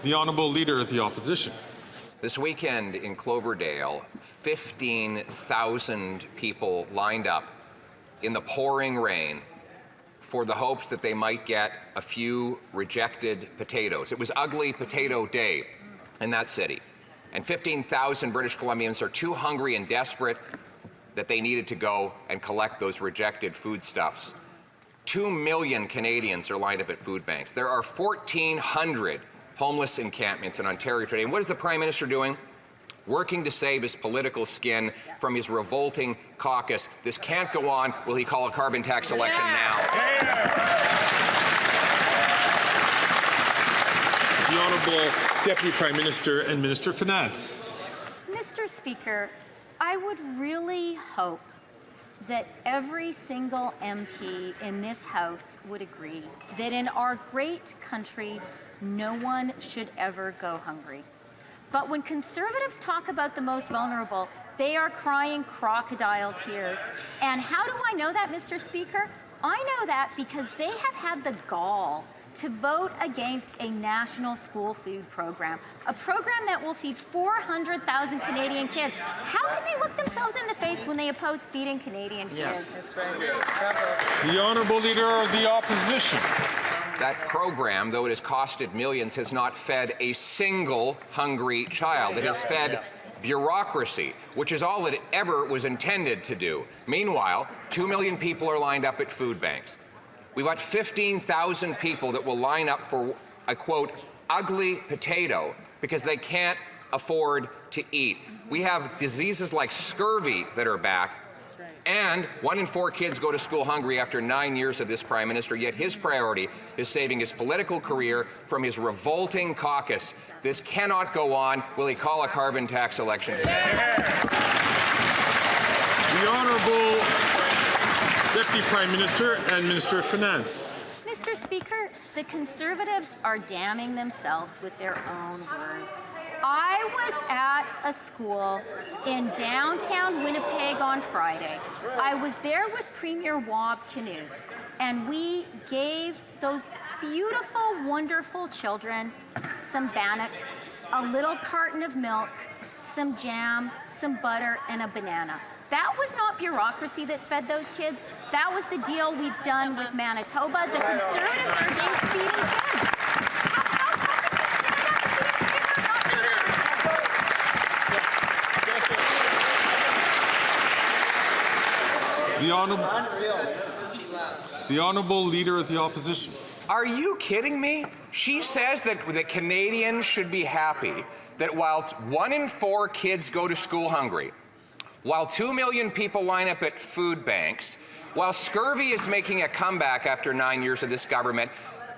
The Honourable Leader of the Opposition. This weekend in Cloverdale, 15,000 people lined up in the pouring rain for the hopes that they might get a few rejected potatoes. It was Ugly Potato Day in that city. And 15,000 British Columbians are too hungry and desperate that they needed to go and collect those rejected foodstuffs. 2 million Canadians are lined up at food banks. There are 1,400 homeless encampments in Ontario today. And what is the Prime Minister doing? Working to save his political skin from his revolting caucus. This can't go on. Will he call a carbon tax election now? The Honourable Deputy Prime Minister and Minister of Finance. Mr. Speaker, I would really hope that every single MP in this House would agree that in our great country, no one should ever go hungry. But when Conservatives talk about the most vulnerable, they are crying crocodile tears. And how do I know that, Mr. Speaker? I know that because they have had the gall to vote against a national school food program, a program that will feed 400,000 Canadian kids. How can they look themselves in the face when they oppose feeding Canadian kids? Yes, that's right. The Honourable Leader of the Opposition. That program, though it has costed millions, has not fed a single hungry child. It has fed bureaucracy, which is all it ever was intended to do. Meanwhile, 2 million people are lined up at food banks. We've got 15,000 people that will line up for a, quote, ugly potato because they can't afford to eat. We have diseases like scurvy that are back. And 1 in 4 kids go to school hungry after 9 years of this Prime Minister, yet his priority is saving his political career from his revolting caucus. This cannot go on. Will he call a carbon tax election today? The Honourable Deputy Prime Minister and Minister of Finance. Mr. Speaker, the Conservatives are damning themselves with their own words. I was at a school in downtown Winnipeg on Friday. I was there with Premier Wab Kinew, and we gave those beautiful, wonderful children some bannock, a little carton of milk, some jam, some butter, and a banana. That was not bureaucracy that fed those kids. That was the deal we've done with Manitoba. The Conservatives are against feeding kids. The Honourable Leader of the Opposition. Are you kidding me? She says that the Canadians should be happy that while 1 in 4 kids go to school hungry, while 2 million people line up at food banks, while scurvy is making a comeback after 9 years of this government,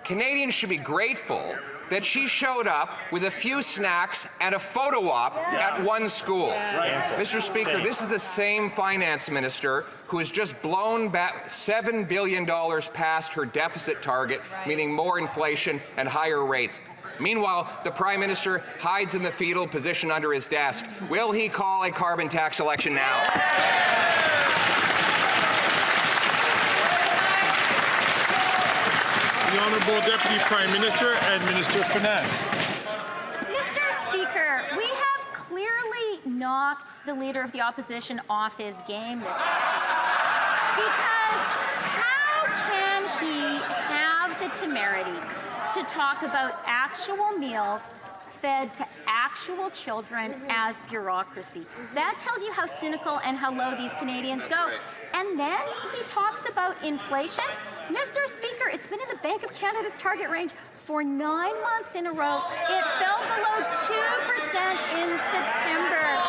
Canadians should be grateful that she showed up with a few snacks and a photo op at one school. Mr. Speaker, this is the same finance minister who has just blown back $7 billion past her deficit target, meaning more inflation and higher rates. Meanwhile, the Prime Minister hides in the fetal position under his desk. Will he call a carbon tax election now? The Honourable Deputy Prime Minister and Minister of Finance. Mr. Speaker, we have clearly knocked the Leader of the Opposition off his game this afternoon. Because how can he have the temerity to talk about actual meals fed to actual children as bureaucracy? That tells you how cynical and how low these Canadians go. And then he talks about inflation. Mr. Speaker, it's been in the Bank of Canada's target range for 9 months in a row. It fell below 2% in September.